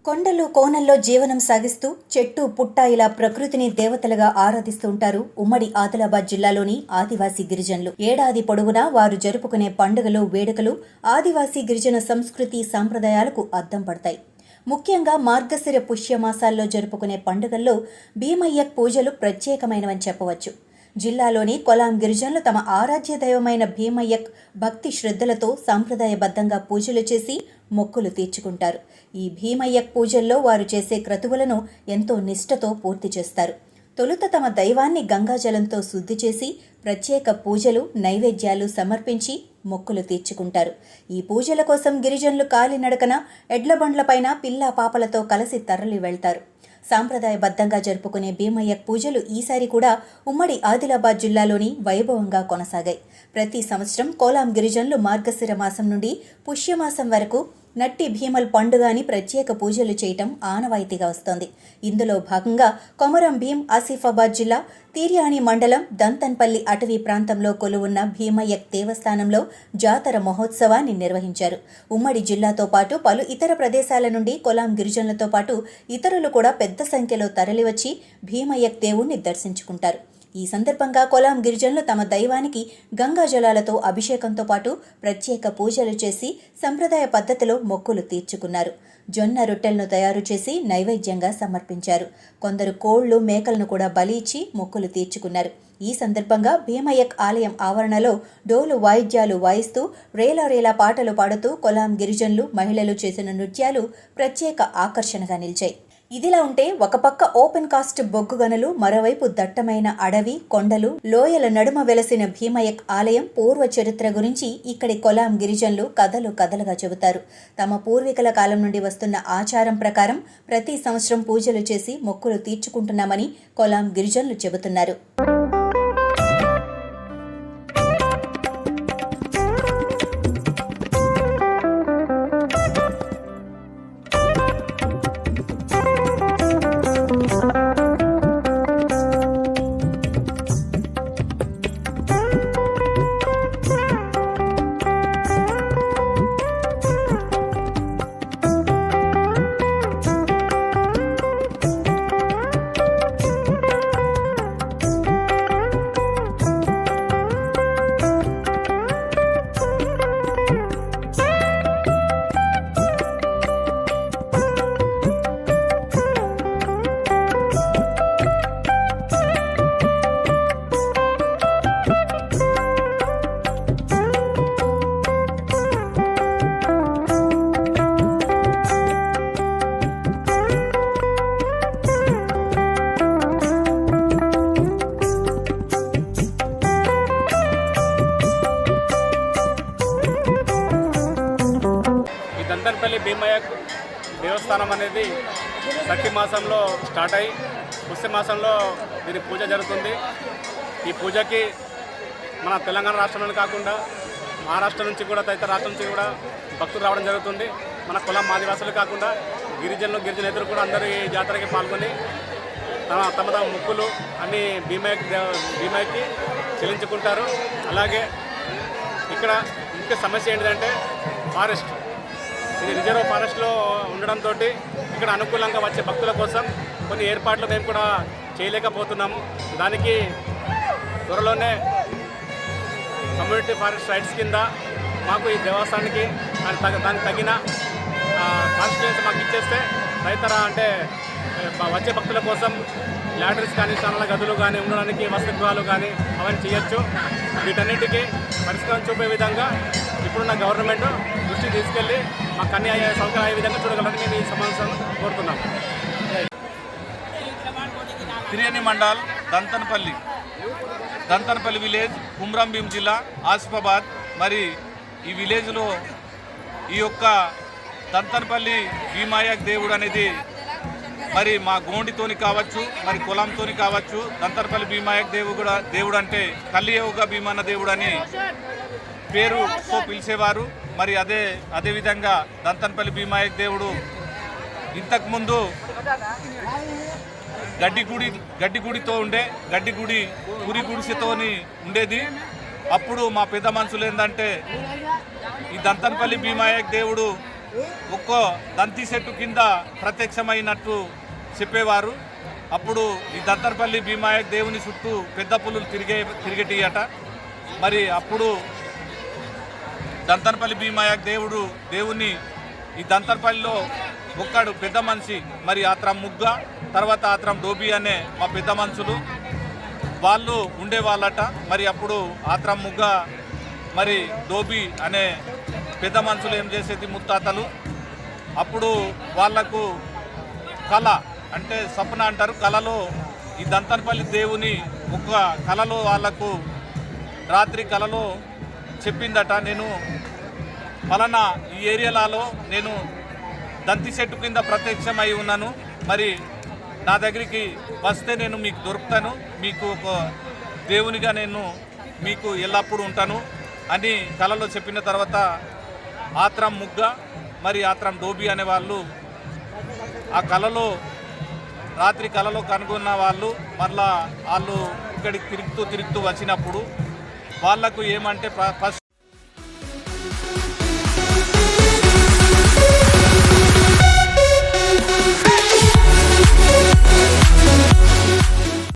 కొండలు కోనల్లో జీవనం సాగిస్తూ చెట్టు పుట్ట ఇలా ప్రకృతిని దేవతలుగా ఆరాధిస్తూ ఉంటారు ఉమ్మడి ఆదిలాబాద్ జిల్లాలోని ఆదివాసీ గిరిజనులు. ఏడాది పొడవునా వారు జరుపుకునే పండుగలు, వేడుకలు ఆదివాసీ గిరిజన సంస్కృతి సాంప్రదాయాలకు అద్దం పడతాయి. ముఖ్యంగా మార్గశిర పుష్యమాసాల్లో జరుపుకునే పండుగల్లో భీమయ్యక్ పూజలు ప్రత్యేకమైనవని చెప్పవచ్చు. జిల్లాలోని కొలాం గిరిజనులు తమ ఆరాధ్య దైవమైన భీమయ్యక్ భక్తి శ్రద్ధలతో సాంప్రదాయబద్ధంగా పూజలు చేసి మొక్కులు తీర్చుకుంటారు. ఈ భీమయ్యక్ పూజల్లో వారు చేసే క్రతువులను ఎంతో నిష్ఠతో పూర్తి చేస్తారు. తొలుత తమ దైవాన్ని గంగాజలంతో శుద్ధి చేసి ప్రత్యేక పూజలు, నైవేద్యాలు సమర్పించి మొక్కులు తీర్చుకుంటారు. ఈ పూజల కోసం గిరిజనులు కాలినడకన ఎడ్లబండ్లపైన పిల్లా పాపలతో కలిసి తరలి వెళ్తారు. సాంప్రదాయబద్ధంగా జరుపుకునే భీమయ్యక్ పూజలు ఈసారి కూడా ఉమ్మడి ఆదిలాబాద్ జిల్లాలోని వైభవంగా కొనసాగాయి. ప్రతి సంవత్సరం కోలాం గిరిజనులు మార్గశిర మాసం నుండి పుష్యమాసం వరకు నట్టి భీమల్ పండుగ అని ప్రత్యేక పూజలు చేయటం ఆనవాయితీగా వస్తోంది. ఇందులో భాగంగా కొమరం భీం ఆసిఫాబాద్ జిల్లా తీర్యాణి మండలం దంతన్పల్లి అటవీ ప్రాంతంలో కొలువున్న భీమయ్యక్ దేవస్థానంలో జాతర మహోత్సవాన్ని నిర్వహించారు. ఉమ్మడి జిల్లాతో పాటు పలు ఇతర ప్రదేశాల నుండి కొలాం గిరిజనులతో పాటు ఇతరులు కూడా పెద్ద సంఖ్యలో తరలివచ్చి భీమయ్యక్ దేవుణ్ణి దర్శించుకుంటారు. ఈ సందర్భంగా కొలాం గిరిజనులు తమ దైవానికి గంగా జలాలతో అభిషేకంతో పాటు ప్రత్యేక పూజలు చేసి సంప్రదాయ పద్ధతిలో మొక్కులు తీర్చుకున్నారు. జొన్న రొట్టెలను తయారు చేసి నైవేద్యంగా సమర్పించారు. కొందరు కోళ్లు, మేకలను కూడా బలి ఇచ్చి మొక్కులు తీర్చుకున్నారు. ఈ సందర్భంగా భీమయ్యక్ ఆలయం ఆవరణలో డోలు వాయిద్యాలు వాయిస్తూ రేలా పాటలు పాడుతూ కొలాం గిరిజనులు, మహిళలు చేసిన నృత్యాలు ప్రత్యేక ఆకర్షణగా నిలిచాయి. ఇదిలా ఉంటే ఒక పక్క ఓపెన్ కాస్ట్ బొగ్గు గనులు, మరోవైపు దట్టమైన అడవి, కొండలు, లోయల నడుమ వెలసిన భీమయ్యక్ ఆలయం పూర్వ చరిత్ర గురించి ఇక్కడి కొలాం గిరిజనులు కథలుగా చెబుతారు. తమ పూర్వీకుల కాలం నుండి వస్తున్న ఆచారం ప్రకారం ప్రతి సంవత్సరం పూజలు చేసి మొక్కులు తీర్చుకుంటున్నామని కొలాం గిరిజనులు చెబుతున్నారు. దంతన్పల్లి భీమయ్యక్ దేవస్థానం అనేది సట్టి మాసంలో స్టార్ట్ అయ్యి పుష్య మాసంలో దీని పూజ జరుగుతుంది. ఈ పూజకి మన తెలంగాణ రాష్ట్రంలో కాకుండా మహారాష్ట్ర నుంచి కూడా, తదితర రాష్ట్రం నుంచి కూడా భక్తులు రావడం జరుగుతుంది. మన కులం ఆదివాసులు కాకుండా గిరిజనేతలు కూడా అందరూ ఈ జాతరకి పాల్గొని తమ మొక్కులు అన్ని భీమయ్యకి చెల్లించుకుంటారు. అలాగే ఇక్కడ ముఖ్య సమస్య ఏంటంటే ఫారెస్ట్. ఇది రిజర్వ్ ఫారెస్ట్లో ఉండడంతో ఇక్కడ అనుకూలంగా వచ్చే భక్తుల కోసం కొన్ని ఏర్పాట్లు మేము కూడా చేయలేకపోతున్నాము. దానికి త్వరలోనే కమ్యూనిటీ ఫారెస్ట్ రైట్స్ కింద మాకు ఈ దేవస్థానానికి దానికి తగిన కాన్స్టిట్యూన్స్ మాకు ఇచ్చేస్తే తదితర అంటే వచ్చే భక్తుల కోసం లాటరీస్ కానీ, స్నానాల గదులు కానీ, ఉండడానికి వసతిగృహాలు కానీ అవన్నీ చేయొచ్చు. వీటన్నిటికీ పరిష్కారం చూపే విధంగా ఇప్పుడున్న గవర్నమెంట్ దృష్టి తీసుకెళ్ళి మాకు అన్ని సౌకర్యం అయ్యే విధంగా చూడగలని మేము ఈ సమావేశం కోరుతున్నాము. తీర్యాణి మండల్ దంతన్పల్లి విలేజ్, కొమరం భీం జిల్లా, ఆసిఫాబాద్. మరి ఈ విలేజ్లో ఈ యొక్క దంతన్పల్లి భీమయ్యక్ దేవుడు అనేది మరి మా గోండితోని కావచ్చు, మరి కులంతోని కావచ్చు, దంతన్పల్లి భీమయ్యక్ దేవుడు అంటే కల్లియోగ భీమన్న దేవుడు అని పేరుతో పిలిచేవారు. మరి అదేవిధంగా దంతన్పల్లి భీమయ్యక్ దేవుడు ఇంతకుముందు గడ్డి గుడితో ఉండే, గురి గుడిసెతోని ఉండేది. అప్పుడు మా పెద్ద మనుషులు ఏంటంటే ఈ దంతన్పల్లి భీమయ్యక్ దేవుడు ఒక్క దంతి చెట్టు కింద ప్రత్యక్షమైనట్టు చెప్పేవారు. అప్పుడు ఈ దంతర్పల్లి భీమాయక్ దేవుని చుట్టూ పెద్ద పులులు తిరిగేటియట. మరి అప్పుడు దంతర్పల్లి భీమాయక్ దేవుని ఈ దంతర్పల్లిలో ఒక్కడు పెద్ద మనిషి, మరి ఆత్రం ముగ్గ, తర్వాత ఆత్రం డోబీ అనే మా పెద్ద మనుషులు వాళ్ళు ఉండేవాళ్ళట. మరి అప్పుడు ఆత్రం ముగ్గ మరి డోబీ అనే పెద్ద మనుషులు ఏం చేసేది ముత్తాతలు, అప్పుడు వాళ్లకు కళ అంటే స్వప్న అంటారు, కళలో ఈ దంతర్పల్లి దేవుని ఒక కళలో వాళ్లకు రాత్రి కళలో చెప్పిందట, నేను పలానా ఈ ఏరియాలలో నేను దంతి చెట్టు కింద ప్రత్యక్షమై ఉన్నాను, మరి నా దగ్గరికి వస్తే నేను మీకు దొరుకుతాను, మీకు ఒక దేవునిగా నేను మీకు ఎల్లప్పుడూ ఉంటాను అని కళలో చెప్పిన తర్వాత ఆత్రం ముగ్గ మరి ఆత్రం డోబీ అనేవాళ్ళు ఆ కళలో రాత్రి కళలో కనుగొన్న వాళ్ళు మళ్ళా వాళ్ళు ఇక్కడికి తిరుగుతూ వచ్చినప్పుడు వాళ్లకు ఏమంటే ఫస్ట్